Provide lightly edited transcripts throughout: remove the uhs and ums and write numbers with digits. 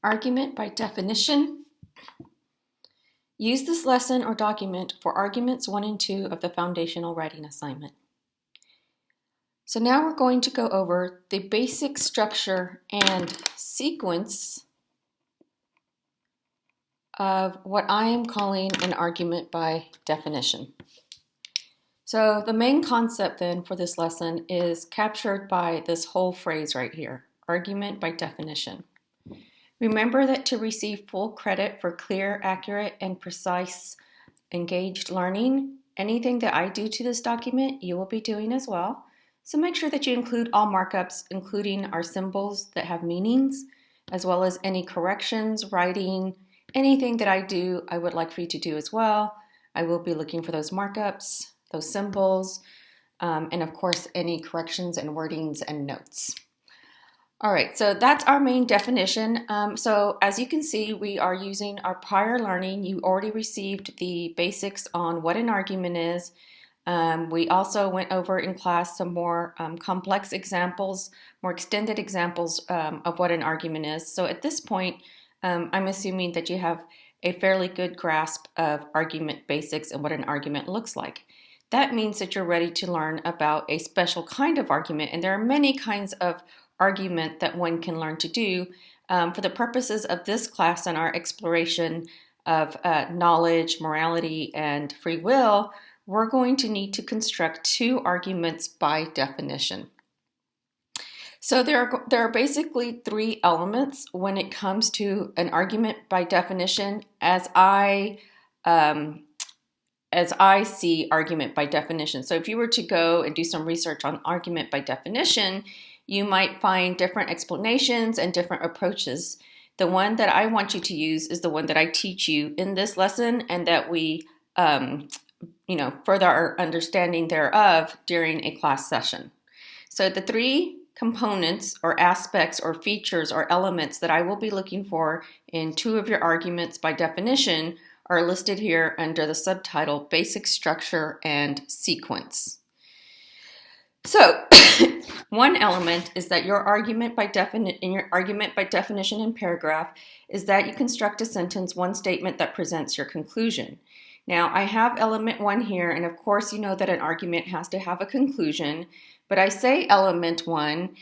Argument by definition. Use this lesson or document for arguments 1 and 2 of the foundational writing assignment. So now we're going to go over the basic structure and sequence of what I am calling an argument by definition. So the main concept then for this lesson is captured by this whole phrase right here, argument by definition. Remember that to receive full credit for clear, accurate, and precise engaged learning, anything that I do to this document, you will be doing as well. So make sure that you include all markups, including our symbols that have meanings, as well as any corrections, writing, anything that I do, I would like for you to do as well. I will be looking for those markups, those symbols, and of course, any corrections and wordings and notes. All right, so that's our main definition. So as you can see, we are using our prior learning. You already received the basics on what an argument is. We also went over in class some more complex examples, more extended examples of what an argument is. So at this point, I'm assuming that you have a fairly good grasp of argument basics and what an argument looks like. That means that you're ready to learn about a special kind of argument, and there are many kinds of argument that one can learn to do. For the purposes of this class and our exploration of knowledge, morality, and free will, we're going to need to construct 2 arguments by definition. So there are basically 3 elements when it comes to an argument by definition as I see argument by definition. So if you were to go and do some research on argument by definition, you might find different explanations and different approaches. The one that I want you to use is the one that I teach you in this lesson and that we further our understanding thereof during a class session. So the 3 components or aspects or features or elements that I will be looking for in 2 of your arguments by definition are listed here under the subtitle Basic Structure and Sequence. So one element is that your argument by definition in paragraph is that you construct a sentence, one statement that presents your conclusion. Now I have element 1 here, and of course you know that an argument has to have a conclusion, but I say element 1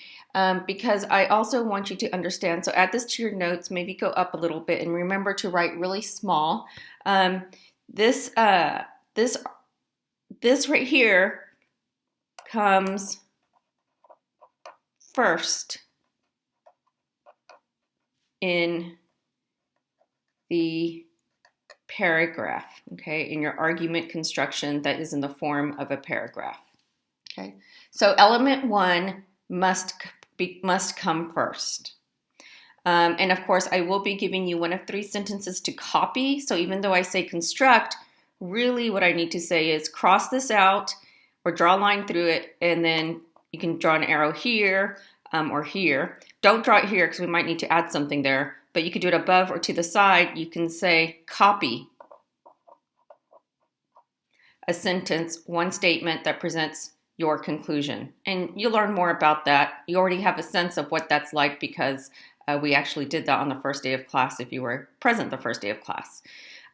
because I also want you to understand, so add this to your notes, maybe go up a little bit, and remember to write really small. This right here comes first in the paragraph, okay, in your argument construction that is in the form of a paragraph, okay? So element 1 must come first. And of course, I will be giving you one of 3 sentences to copy. So even though I say construct, really what I need to say is cross this out or draw a line through it, and then you can draw an arrow here or here. Don't draw it here because we might need to add something there, but you could do it above or to the side. You can say copy a sentence, one statement that presents your conclusion. And you'll learn more about that. You already have a sense of what that's like because we actually did that on the first day of class if you were present the first day of class.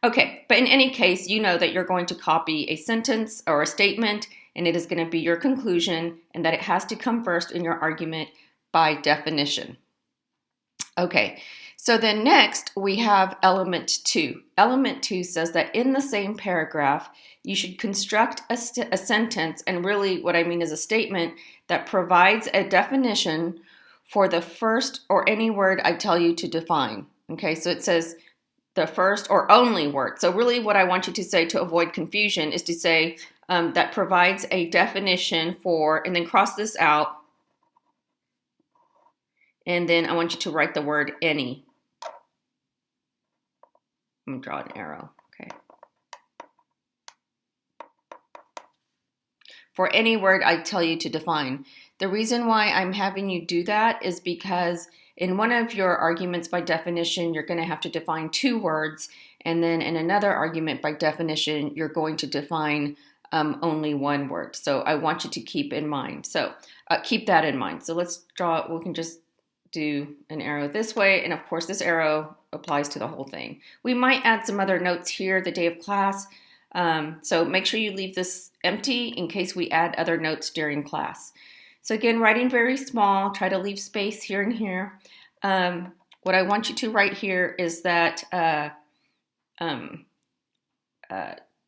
Okay, but in any case, you know that you're going to copy a sentence or a statement, and it is going to be your conclusion, and that it has to come first in your argument by definition. Okay, so then next we have element 2. Element 2 says that in the same paragraph, you should construct a sentence, and really what I mean is a statement that provides a definition for the first or any word I tell you to define. Okay, so it says the first or only word. So really what I want you to say to avoid confusion is to say that provides a definition for, and then cross this out, and then I want you to write the word any. I'm going to draw an arrow, okay. For any word I tell you to define. The reason why I'm having you do that is because in one of your arguments by definition, you're going to have to define 2 words, and then in another argument by definition, you're going to define only 1 word. So I want you to keep in mind. So keep that in mind. So let's draw, we can just do an arrow this way, and of course this arrow applies to the whole thing. We might add some other notes here the day of class, so make sure you leave this empty in case we add other notes during class. So again, writing very small, try to leave space here and here. What I want you to write here is that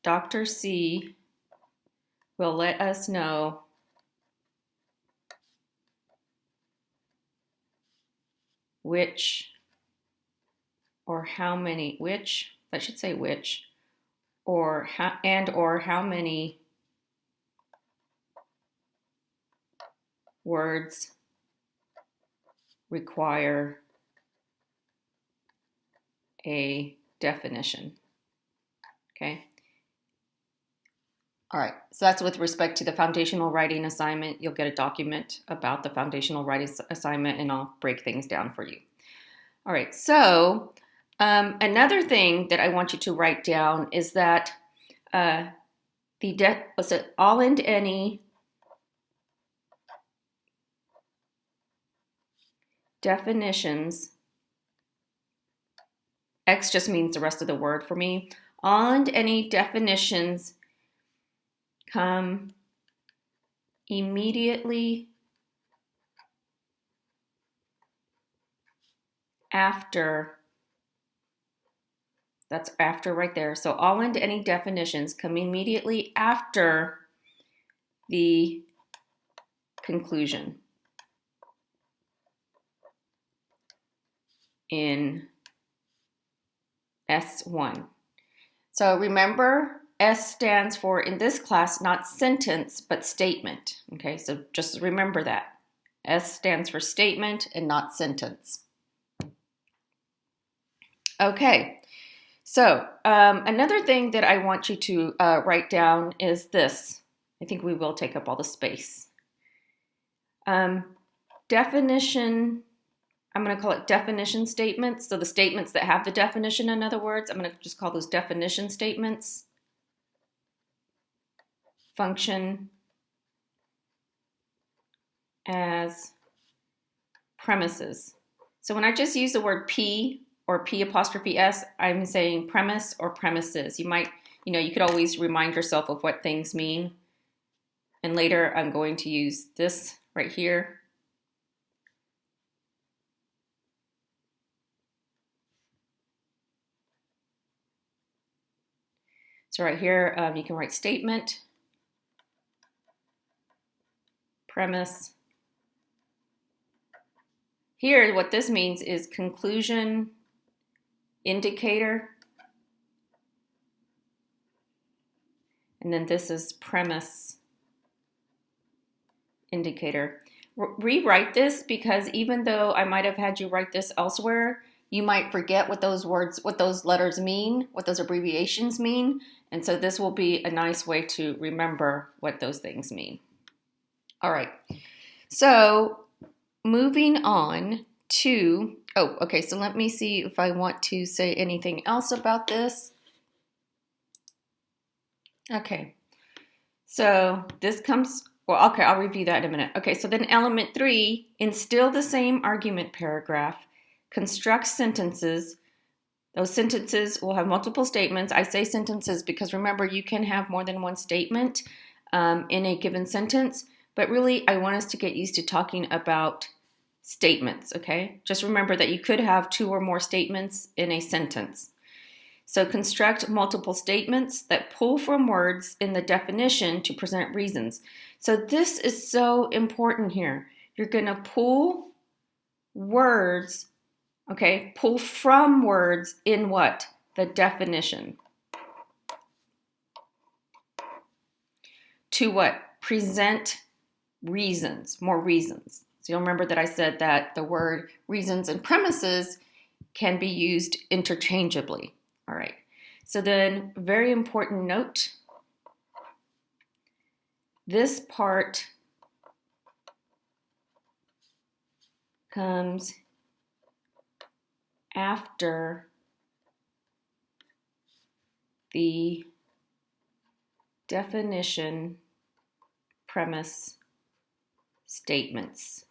Dr. C will let us know which or how many, which, that should say which, or how, and or how many words require a definition. Okay. All right, so that's with respect to the foundational writing assignment. You'll get a document about the foundational writing assignment, and I'll break things down for you. All right, so another thing that I want you to write down is that all and any definitions, X just means the rest of the word for me, all and any definitions come immediately after, that's after right there. So all and any definitions come immediately after the conclusion in S1. So remember, S stands for, in this class, not sentence, but statement. Okay, so just remember that. S stands for statement and not sentence. Okay, so another thing that I want you to write down is this. I think we will take up all the space. Definition, I'm going to call it definition statements. So the statements that have the definition, in other words, I'm going to just call those definition statements. Function as premises. So when I just use the word P or P'(S), I'm saying premise or premises. You might, you could always remind yourself of what things mean. And later I'm going to use this right here. So right here, you can write statement, premise. Here, what this means is conclusion, indicator, and then this is premise, indicator. Rewrite this because even though I might have had you write this elsewhere, you might forget what those words, what those letters mean, what those abbreviations mean, and so this will be a nice way to remember what those things mean. All right, so moving on to, okay, so let me see if I want to say anything else about this. Okay, so this comes, well, okay, I'll review that in a minute. Okay, so then element 3, instill the same argument paragraph, construct sentences. Those sentences will have multiple statements. I say sentences because remember, you can have more than one statement in a given sentence. But really, I want us to get used to talking about statements, okay? Just remember that you could have 2 or more statements in a sentence. So construct multiple statements that pull from words in the definition to present reasons. So this is so important here. You're going to pull words, okay? Pull from words in what? The definition. To what? Present reasons, more reasons. So you'll remember that I said that the word reasons and premises can be used interchangeably. All right. So then, very important note. This part comes after the definition premise statements.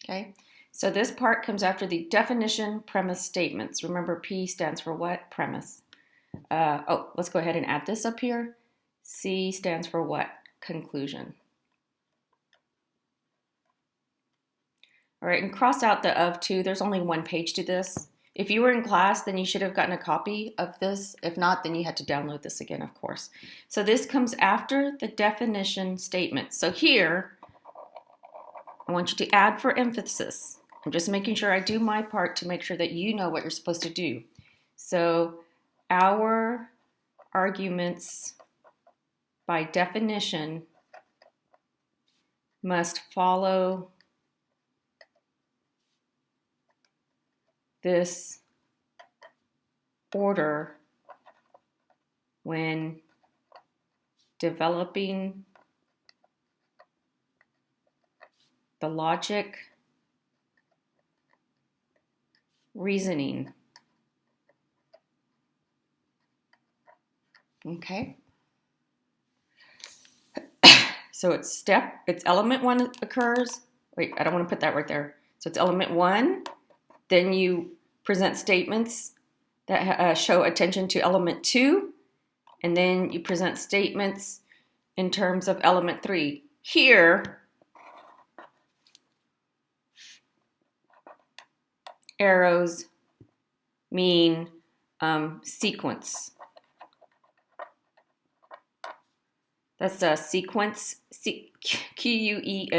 Okay, so this part comes after the definition, premise, statements. Remember, P stands for what? Premise. Let's go ahead and add this up here. C stands for what? Conclusion. All right, and cross out the of to. There's only one page to this. If you were in class, then you should have gotten a copy of this. If not, then you had to download this again, of course. So this comes after the definition statement. So here, I want you to add for emphasis. I'm just making sure I do my part to make sure that you know what you're supposed to do. So our arguments by definition must follow this order when developing the logic, reasoning. Okay. So it's element one occurs. Wait, I don't want to put that right there. So it's element one. Then you present statements that show attention to element two. And then you present statements in terms of element three. Here, arrows mean sequence. That's a sequence, Q-U-E-N-C-E,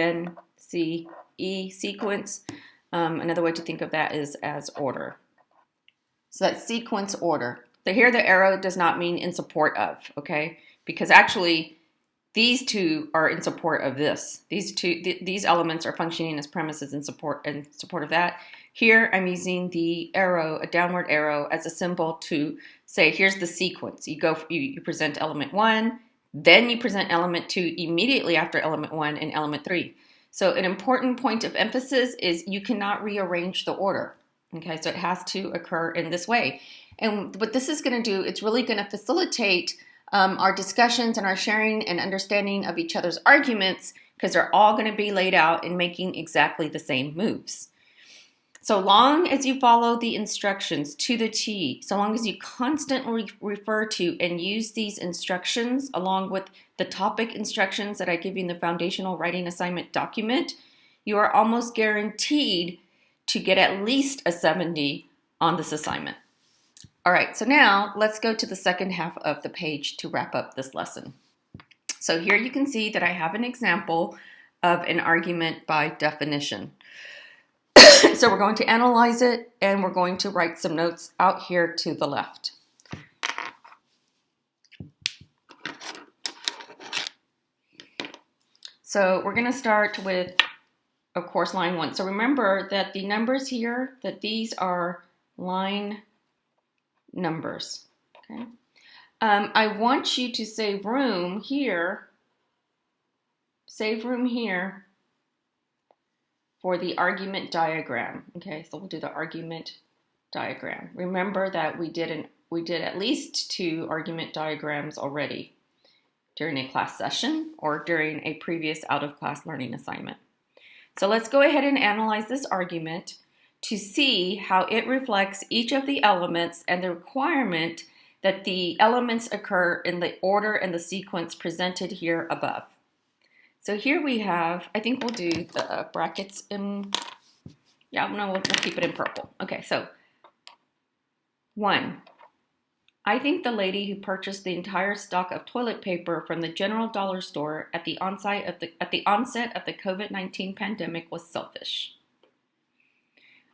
sequence. Another way to think of that is as order. So that's sequence order. So here the arrow does not mean in support of, okay? Because actually these two are in support of this. These elements are functioning as premises in support of that. Here I'm using the arrow, a downward arrow, as a symbol to say here's the sequence. You present element one, then you present element two immediately after element one and element three. So an important point of emphasis is you cannot rearrange the order. Okay, so it has to occur in this way. And what this is going to do, it's really going to facilitate our discussions and our sharing and understanding of each other's arguments, because they're all going to be laid out in making exactly the same moves. So long as you follow the instructions to the T, so long as you constantly refer to and use these instructions along with the topic instructions that I give you in the foundational writing assignment document, you are almost guaranteed to get at least a 70 on this assignment. All right, so now let's go to the second half of the page to wrap up this lesson. So here you can see that I have an example of an argument by definition. So we're going to analyze it, and we're going to write some notes out here to the left. So we're going to start with, of course, line 1. So remember that the numbers here, that these are line numbers. Okay. I want you to save room here. Save room here for the argument diagram. Okay, so we'll do the argument diagram. Remember that we did at least 2 argument diagrams already during a class session or during a previous out-of-class learning assignment. So let's go ahead and analyze this argument to see how it reflects each of the elements and the requirement that the elements occur in the order and the sequence presented here above. So here we have, I think we'll do the brackets in, we'll keep it in purple. Okay, so 1. I think the lady who purchased the entire stock of toilet paper from the General Dollar Store at the onset of the COVID-19 pandemic was selfish.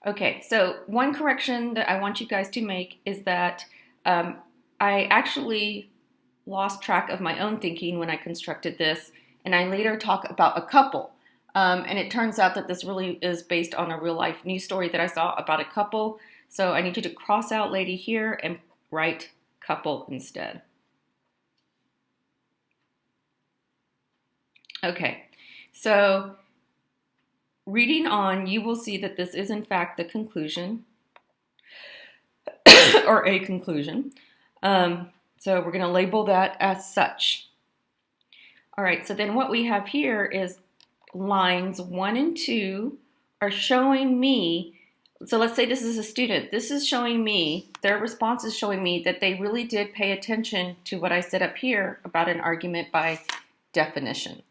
Okay, so one correction that I want you guys to make is that I actually lost track of my own thinking when I constructed this, and I later talk about a couple. And it turns out that this really is based on a real life news story that I saw about a couple. So I need you to cross out lady here and write couple instead. Okay, so reading on, you will see that this is in fact the conclusion or a conclusion. So we're going to label that as such. All right, so then what we have here is lines 1 and 2 are showing me, so let's say this is a student, this is showing me, their response is showing me that they really did pay attention to what I said up here about an argument by definition.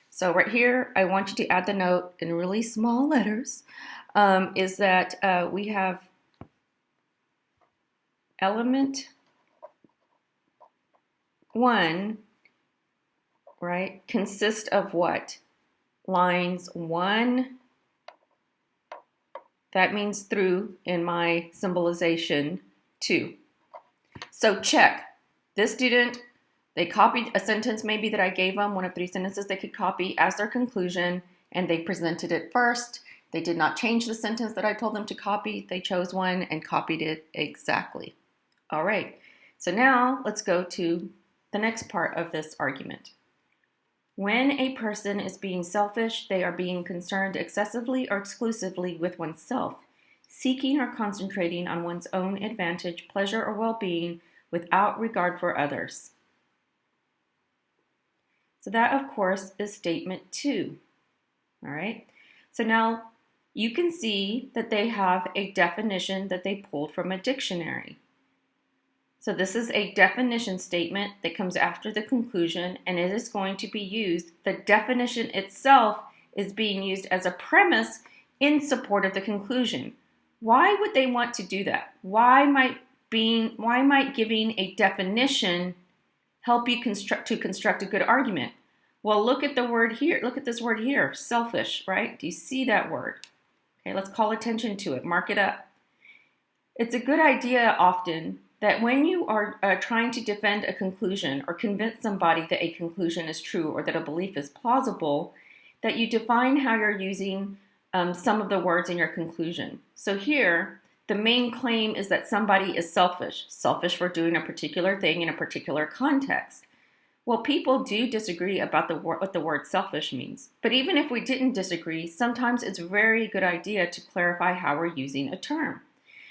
So right here, I want you to add the note in really small letters, is that we have element 1, right, consists of what? Lines 1, that means through in my symbolization, 2. So check. This student, they copied a sentence maybe that I gave them, one of 3 sentences they could copy as their conclusion, and they presented it first. They did not change the sentence that I told them to copy. They chose one and copied it exactly. All right, so now let's go to the next part of this argument. When a person is being selfish, they are being concerned excessively or exclusively with oneself, seeking or concentrating on one's own advantage, pleasure, or well-being without regard for others. So that, of course, is statement 2. All right, so now you can see that they have a definition that they pulled from a dictionary. So this is a definition statement that comes after the conclusion, and it is going to be used. The definition itself is being used as a premise in support of the conclusion. Why would they want to do that? Why might giving a definition help you construct a good argument? Well, look at the word here. Look at this word here, selfish, right? Do you see that word? Okay, let's call attention to it. Mark it up. It's a good idea often that when you are trying to defend a conclusion or convince somebody that a conclusion is true or that a belief is plausible, that you define how you're using some of the words in your conclusion. So here, the main claim is that somebody is selfish for doing a particular thing in a particular context. Well, people do disagree about what the word selfish means. But even if we didn't disagree, sometimes it's a very good idea to clarify how we're using a term.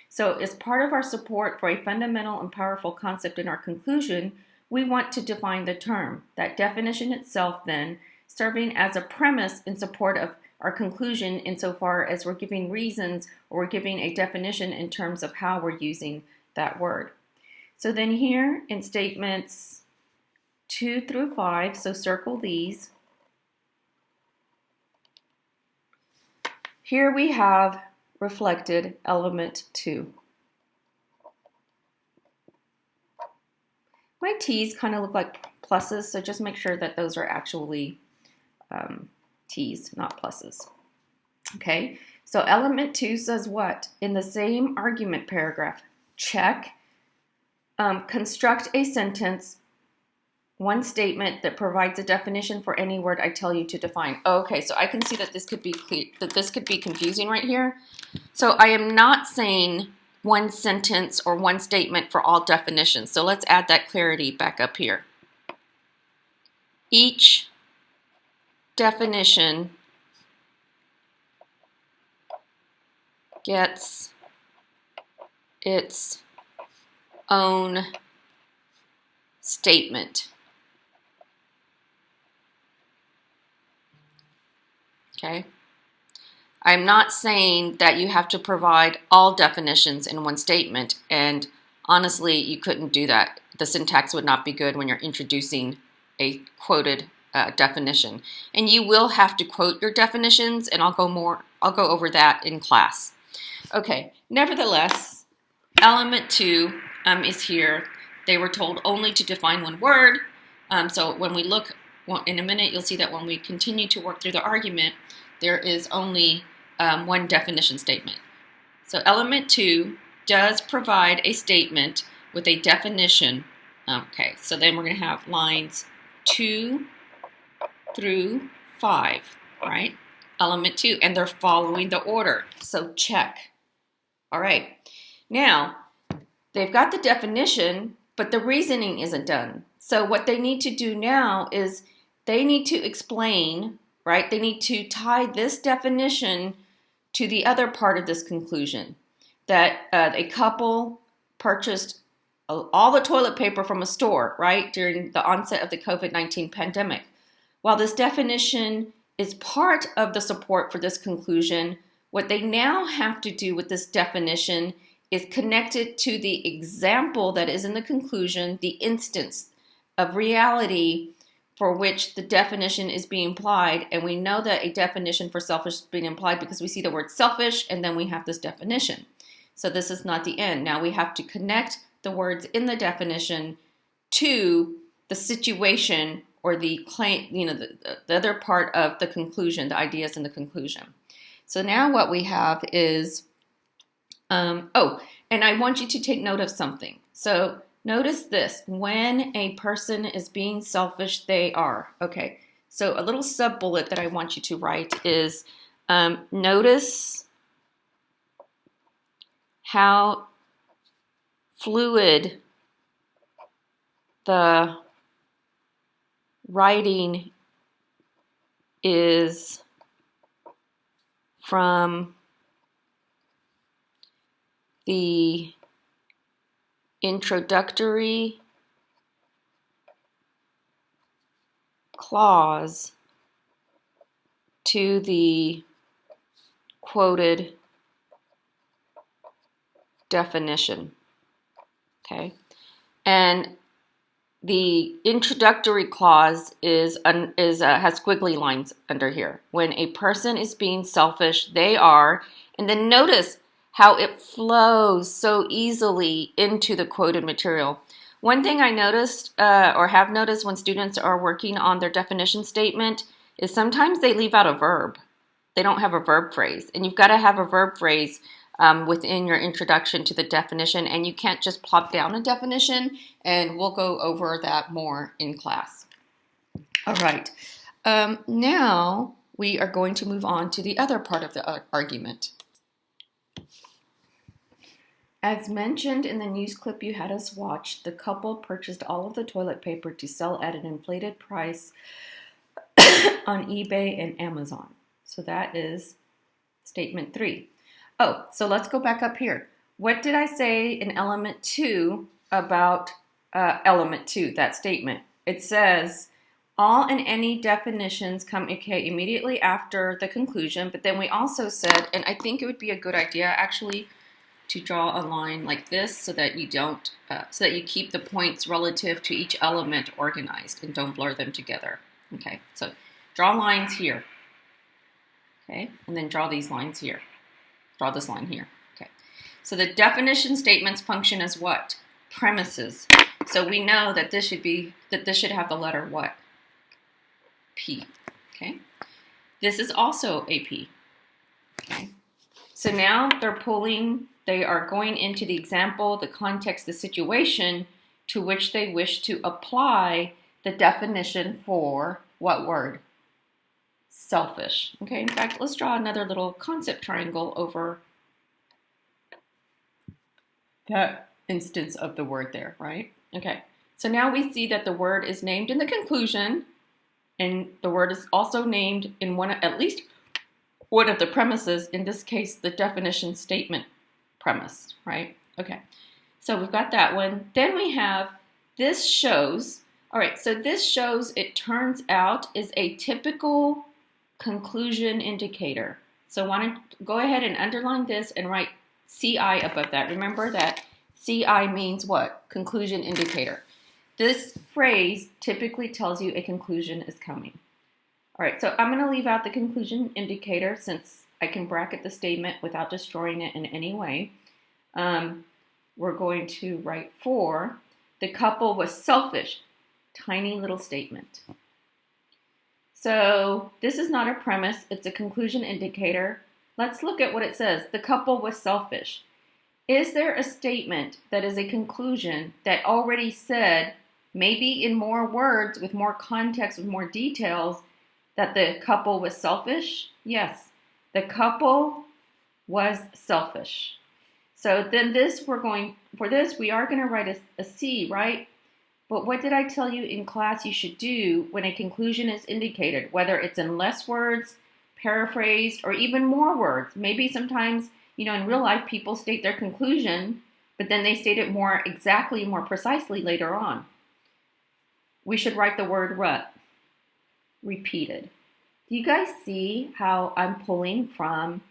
So as part of our support for a fundamental and powerful concept in our conclusion, we want to define the term. That definition itself then serving as a premise in support of our conclusion insofar as we're giving reasons or we're giving a definition in terms of how we're using that word. So then here in statements 2 through 5, so circle these. Here we have reflected element 2. My T's kind of look like pluses, so just make sure that those are actually T's, not pluses. Okay, so element 2 says what? In the same argument paragraph, check, construct a sentence, one statement that provides a definition for any word I tell you to define. Okay, so I can see that this could be confusing right here. So I am not saying one sentence or one statement for all definitions. So let's add that clarity back up here. Each definition gets its own statement. Okay. I'm not saying that you have to provide all definitions in one statement, and honestly, you couldn't do that. The syntax would not be good when you're introducing a quoted definition. And you will have to quote your definitions, and I'll go over that in class. Okay, nevertheless, element 2 is here. They were told only to define one word. So when we look in a minute, you'll see that when we continue to work through the argument, there is only one definition statement. So element 2 does provide a statement with a definition. Okay, so then we're going to have lines 2 through 5, right? Element 2, and they're following the order. So check. All right, now they've got the definition, but the reasoning isn't done. So what they need to do now is they need to explain, right? They need to tie this definition to the other part of this conclusion, that a couple purchased all the toilet paper from a store, right, during the onset of the COVID-19 pandemic. While this definition is part of the support for this conclusion, What they now have to do with this definition is connect it to the example that is in the conclusion, the instance of reality for which the definition is being applied. And we know that a definition for selfish is being implied because we see the word selfish and then we have this definition. So this is not the end. Now we have to connect the words in the definition to the situation or the claim, the other part of the conclusion, the ideas in the conclusion. So now what we have is, and I want you to take note of something. So notice this, when a person is being selfish, they are. Okay, so a little sub-bullet that I want you to write is, notice how fluid the writing is from the introductory clause to the quoted definition. Okay, and the introductory clause has squiggly lines under here. When a person is being selfish, they are, and then notice how it flows so easily into the quoted material. One thing I noticed or have noticed when students are working on their definition statement is sometimes they leave out a verb. They don't have a verb phrase, and you've got to have a verb phrase within your introduction to the definition, and you can't just plop down a definition, and we'll go over that more in class. All right, now we are going to move on to the other part of the argument. As mentioned in the news clip you had us watch, the couple purchased all of the toilet paper to sell at an inflated price on eBay and Amazon. So that is statement 3. Oh, so let's go back up here. What did I say in element 2 about element 2, that statement? It says, all and any definitions come immediately after the conclusion, but then we also said, and I think it would be a good idea actually to draw a line like this so that you don't, so that you keep the points relative to each element organized and don't blur them together. Okay, so draw lines here. Okay, and then draw these lines here. Draw this line here. Okay, so the definition statements function as what? Premises. So we know that this should have the letter what? P. Okay, this is also a P. Okay, so now they are going into the example, the context, the situation to which they wish to apply the definition for what word? Selfish. Okay, in fact, let's draw another little concept triangle over that instance of the word there, right? Okay, so now we see that the word is named in the conclusion, and the word is also named in at least one of the premises, in this case, the definition statement premise, right? Okay, so we've got that one. Then we have this shows. All right, so this shows, it turns out, is a typical conclusion indicator. So I want to go ahead and underline this and write CI above that. Remember that CI means what? Conclusion indicator. This phrase typically tells you a conclusion is coming. All right, so I'm going to leave out the conclusion indicator since I can bracket the statement without destroying it in any way. We're going to write for the couple was selfish. Tiny little statement. So this is not a premise, it's a conclusion indicator. Let's look at what it says. The couple was selfish. Is there a statement that is a conclusion that already said, maybe in more words, with more context, with more details, that the couple was selfish? Yes, the couple was selfish. So then we are going to write a C, right? But what did I tell you in class you should do when a conclusion is indicated, whether it's in less words, paraphrased, or even more words? Maybe sometimes, in real life, people state their conclusion, but then they state it more exactly, more precisely later on. We should write the word repeated. Do you guys see how I'm pulling from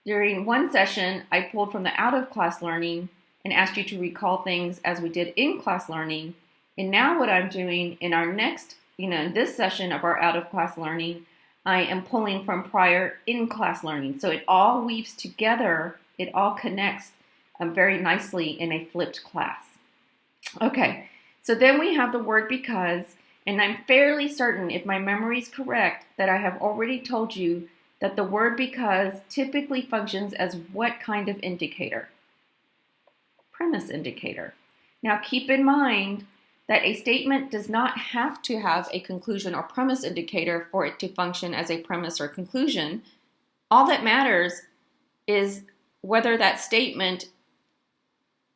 During one session, I pulled from the out-of-class learning and asked you to recall things as we did in-class learning. And now what I'm doing in our next, in this session of our out-of-class learning, I am pulling from prior in-class learning. So it all weaves together, it all connects very nicely in a flipped class. Okay, so then we have the word because, and I'm fairly certain, if my memory is correct, that I have already told you that the word because typically functions as what kind of indicator? Premise indicator. Now keep in mind that a statement does not have to have a conclusion or premise indicator for it to function as a premise or conclusion. All that matters is whether that statement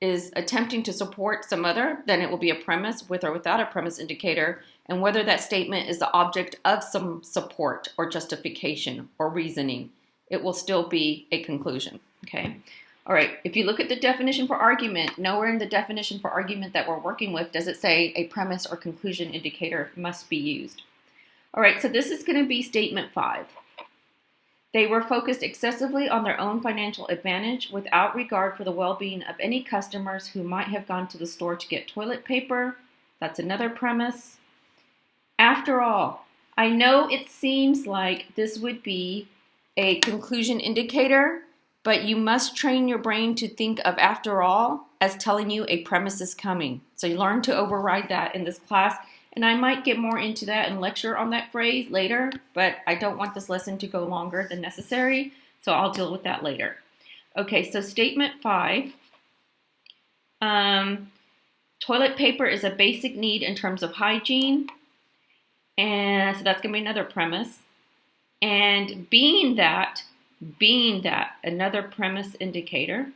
is attempting to support some other, then it will be a premise with or without a premise indicator, and whether that statement is the object of some support or justification or reasoning, it will still be a conclusion, okay? All right, if you look at the definition for argument, nowhere in the definition for argument that we're working with does it say a premise or conclusion indicator must be used. All right, so this is gonna be statement 5. They were focused excessively on their own financial advantage without regard for the well-being of any customers who might have gone to the store to get toilet paper. That's another premise. After all, I know it seems like this would be a conclusion indicator, but you must train your brain to think of after all as telling you a premise is coming. So you learn to override that in this class. And I might get more into that and lecture on that phrase later, but I don't want this lesson to go longer than necessary, so I'll deal with that later. Okay, so statement 5. Toilet paper is a basic need in terms of hygiene, and so that's going to be another premise. And being that, another premise indicator,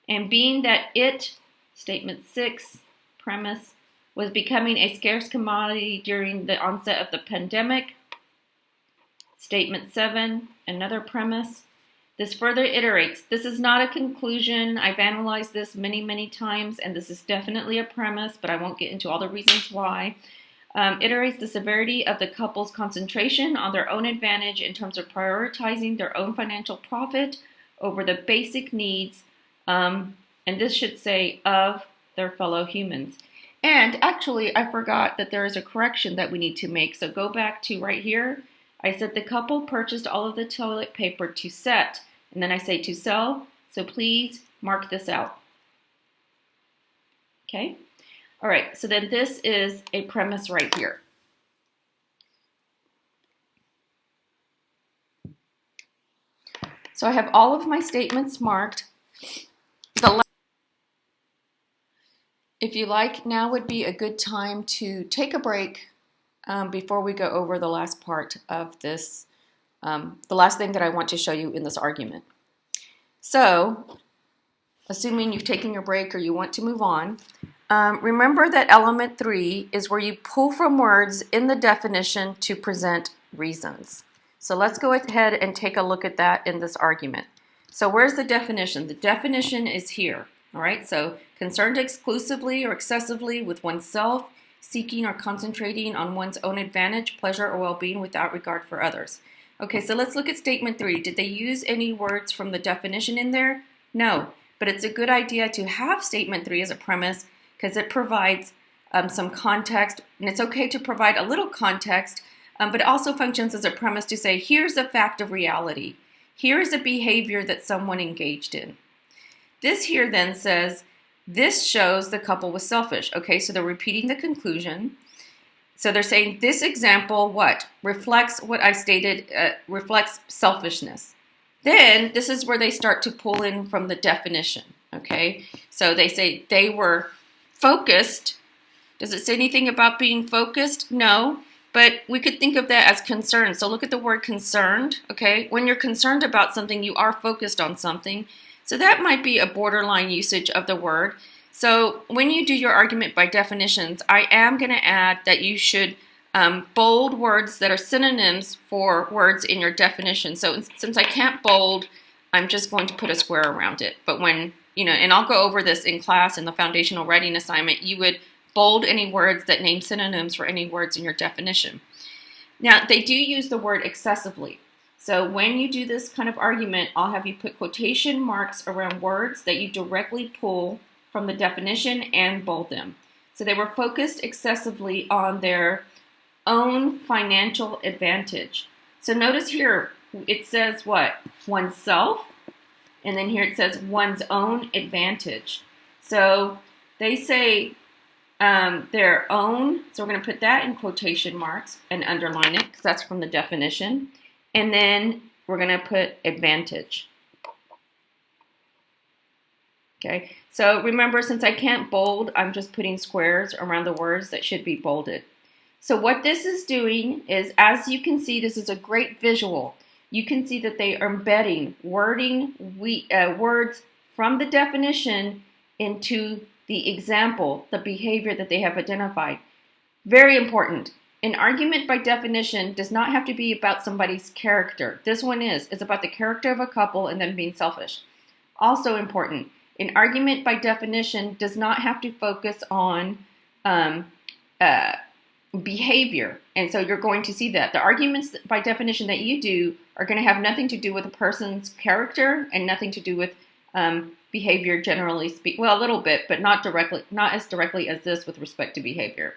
and being that it, statement 6, premise, was becoming a scarce commodity during the onset of the pandemic. Statement 7, another premise. This further iterates. This is not a conclusion. I've analyzed this many, many times, and this is definitely a premise, but I won't get into all the reasons why. Iterates the severity of the couple's concentration on their own advantage in terms of prioritizing their own financial profit over the basic needs, and this should say of their fellow humans. And actually, I forgot that there is a correction that we need to make. So go back to right here. I said the couple purchased all of the toilet paper to set, and then I say to sell. So please mark this out. Okay? All right, so then this is a premise right here. So I have all of my statements marked. If you like, now would be a good time to take a break before we go over the last part of this, the last thing that I want to show you in this argument. So, assuming you've taken your break or you want to move on, remember that element 3 is where you pull from words in the definition to present reasons. So let's go ahead and take a look at that in this argument. So where's the definition? The definition is here. All right, so concerned exclusively or excessively with oneself, seeking or concentrating on one's own advantage, pleasure, or well-being without regard for others. Okay, so let's look at statement 3. Did they use any words from the definition in there? No, but it's a good idea to have statement 3 as a premise because it provides some context, and it's okay to provide a little context, but it also functions as a premise to say, here's a fact of reality. Here is a behavior that someone engaged in. This here then says, this shows the couple was selfish. Okay, so they're repeating the conclusion. So they're saying this example, what? Reflects what I stated, reflects selfishness. Then this is where they start to pull in from the definition. Okay, so they say they were focused. Does it say anything about being focused? No, but we could think of that as concerned. So look at the word concerned. Okay, when you're concerned about something, you are focused on something. So that might be a borderline usage of the word. So when you do your argument by definitions, I am going to add that you should bold words that are synonyms for words in your definition. So since I can't bold, I'm just going to put a square around it. But when, and I'll go over this in class in the foundational writing assignment, you would bold any words that name synonyms for any words in your definition. Now, they do use the word excessively. So when you do this kind of argument, I'll have you put quotation marks around words that you directly pull from the definition and bold them. So they were focused excessively on their own financial advantage. So notice here, it says what? Oneself, and then here it says one's own advantage. So they say their own, so we're going to put that in quotation marks and underline it because that's from the definition. And then we're going to put advantage. Okay, so remember, since I can't bold, I'm just putting squares around the words that should be bolded. So what this is doing is, as you can see, this is a great visual. You can see that they are embedding words from the definition into the example, the behavior that they have identified. Very important. An argument by definition does not have to be about somebody's character. This one is. It's about the character of a couple and them being selfish. Also important. An argument by definition does not have to focus on behavior. And so you're going to see that. The arguments by definition that you do are going to have nothing to do with a person's character and nothing to do with behavior generally speaking. Well, a little bit, but not as directly as this with respect to behavior.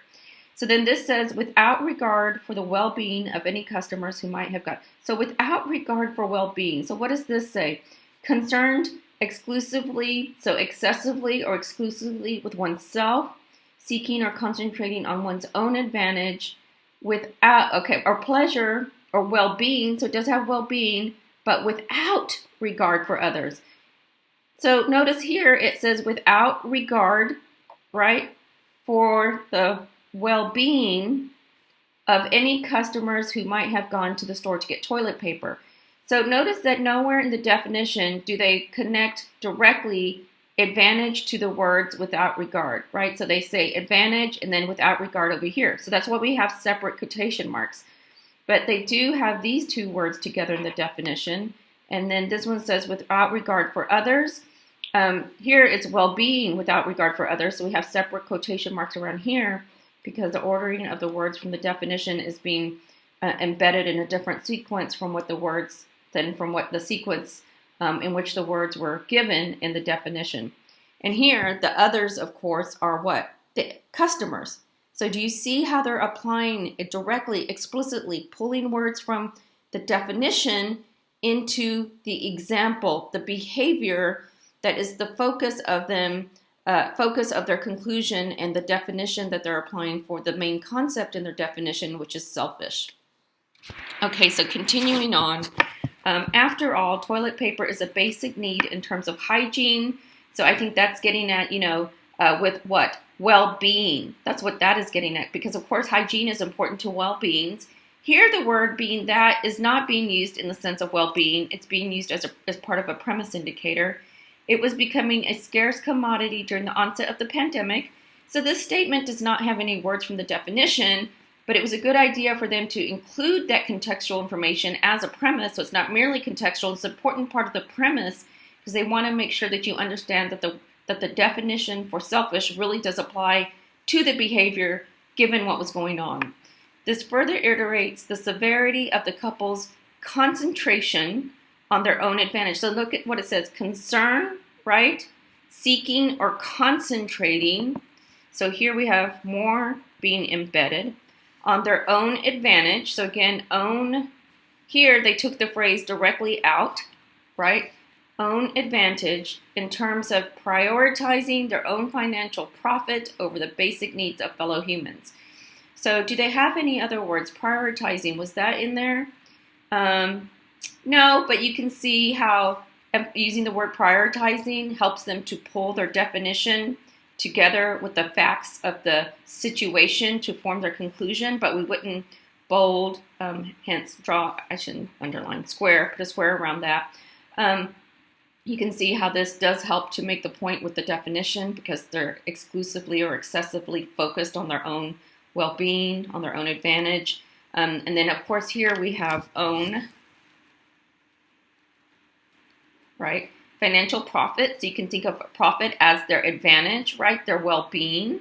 So then this says, without regard for the well-being of any customers who might have got. So without regard for well-being. So what does this say? Concerned exclusively, so excessively or exclusively with oneself, seeking or concentrating on one's own advantage without, or pleasure or well-being. So it does have well-being, but without regard for others. So notice here it says without regard, right, for the well-being of any customers who might have gone to the store to get toilet paper. So notice that nowhere in the definition do they connect directly advantage to the words without regard, right? So they say advantage and then without regard over here. So that's why we have separate quotation marks. But they do have these two words together in the definition. And then this one says without regard for others. Here it's well-being without regard for others. So we have separate quotation marks around here because the ordering of the words from the definition is being embedded in a different sequence from what the sequence in which the words were given in the definition. And here, the others, of course, are what? The customers. So do you see how they're applying it directly, explicitly, pulling words from the definition into the example, the behavior that is the focus of them, focus of their conclusion and the definition that they're applying for the main concept in their definition, which is selfish. Okay, so continuing on. After all, toilet paper is a basic need in terms of hygiene. So I think that's getting at, with what? Well-being. That's what that is getting at. Because, of course, hygiene is important to well-being. Here, the word being that is not being used in the sense of well-being. It's being used as part of a premise indicator. It was becoming a scarce commodity during the onset of the pandemic. So this statement does not have any words from the definition, but it was a good idea for them to include that contextual information as a premise. So it's not merely contextual. It's an important part of the premise because they want to make sure that you understand that the definition for selfish really does apply to the behavior given what was going on. This further iterates the severity of the couple's concentration on their own advantage. So look at what it says, concern, right? Seeking or concentrating. So here we have more being embedded on their own advantage. So again, own, here they took the phrase directly out, right? Own advantage in terms of prioritizing their own financial profit over the basic needs of fellow humans. So do they have any other words? Prioritizing, was that in there? No, but you can see how using the word prioritizing helps them to pull their definition together with the facts of the situation to form their conclusion, but we wouldn't bold, hence draw, I shouldn't underline, square, put a square around that. You can see how this does help to make the point with the definition because they're exclusively or excessively focused on their own well-being, on their own advantage. And then, of course, here we have own, right? Financial profit. So you can think of profit as their advantage, right? Their well-being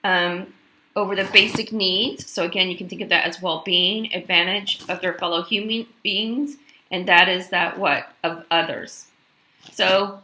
over the basic needs. So again, you can think of that as well-being, advantage of their fellow human beings. and that is that what? Of others. So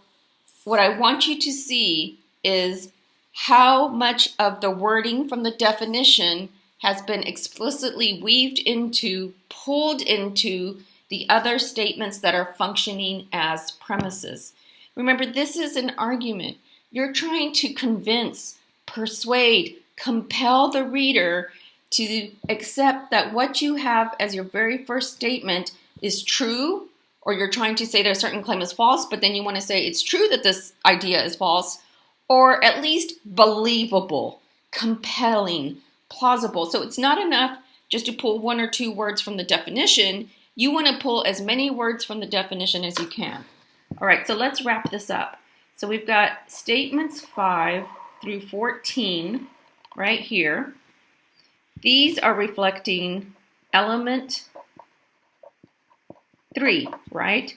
what I want you to see is how much of the wording from the definition has been explicitly weaved into, pulled into the other statements that are functioning as premises. Remember, this is an argument. You're trying to convince, persuade, compel the reader to accept that what you have as your very first statement is true, or you're trying to say that a certain claim is false, but then you want to say it's true that this idea is false, or at least believable, compelling, plausible. So it's not enough just to pull one or two words from the definition. You want to pull as many words from the definition as you can. All right, so let's wrap this up. So we've got statements 5 through 14 right here. These are reflecting element 3, right?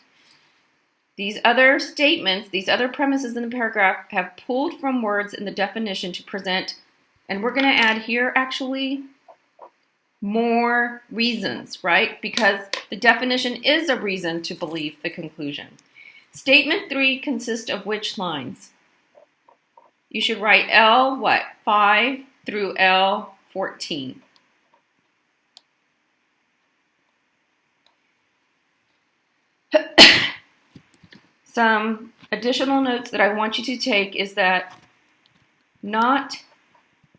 These other statements, these other premises in the paragraph have pulled from words in the definition to present, and we're going to add here actually more reasons, right? Because the definition is a reason to believe the conclusion. Statement 3 consists of which lines? You should write L, what? 5 through L 14. Some additional notes that I want you to take is that not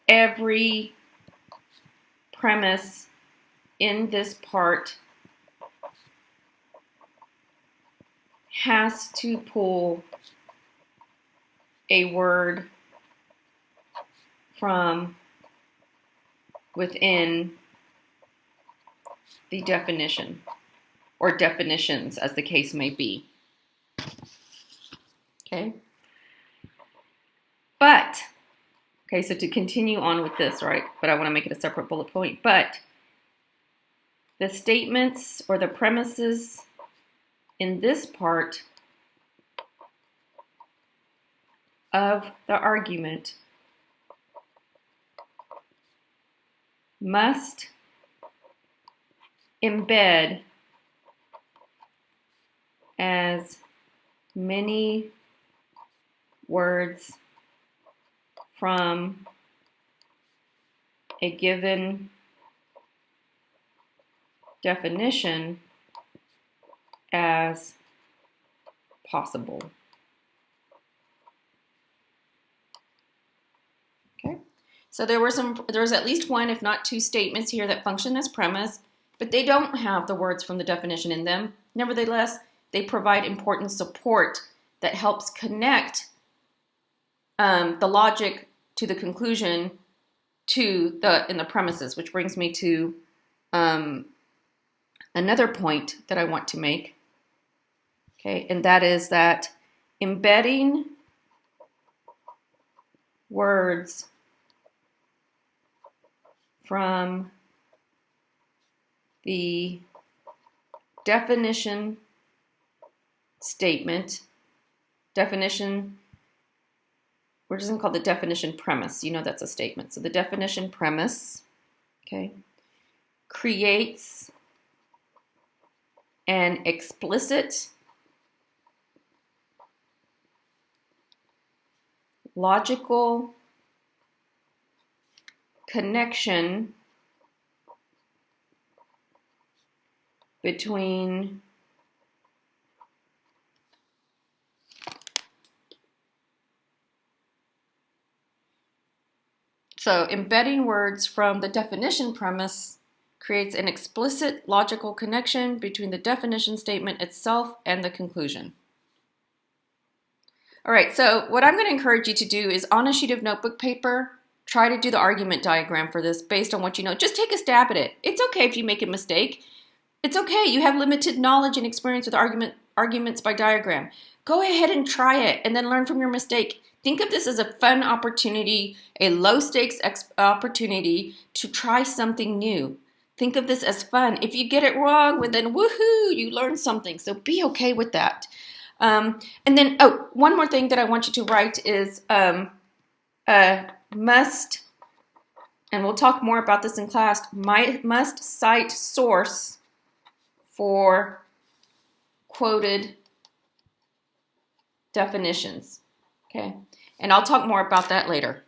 every premise in this part has to pull a word from within the definition, or definitions as the case may be. Okay? But, okay, so to continue on with this, right? But I want to make it a separate bullet point. But the statements or the premises in this part of the argument must embed as many words from a given definition as possible. Okay, so there was at least one, if not two, statements here that function as premise, but they don't have the words from the definition in them. Nevertheless, they provide important support that helps connect the logic to the conclusion in the premises, which brings me to another point that I want to make. Okay, and that is that embedding words from the definition statement, we're just going to call the definition premise. You know that's a statement. So the definition premise, okay, creates an explicit logical connection between so embedding words from the definition premise creates an explicit logical connection between the definition statement itself and the conclusion. All right, so what I'm going to encourage you to do is on a sheet of notebook paper, try to do the argument diagram for this based on what you know. Just take a stab at it. It's okay if you make a mistake. It's okay. You have limited knowledge and experience with arguments by diagram. Go ahead and try it and then learn from your mistake. Think of this as a fun opportunity, a low-stakes opportunity to try something new. Think of this as fun. If you get it wrong, well, then woohoo, you learned something. So be okay with that. And then, one more thing that I want you to write is must, and we'll talk more about this in class, must cite source for quoted definitions, okay? And I'll talk more about that later.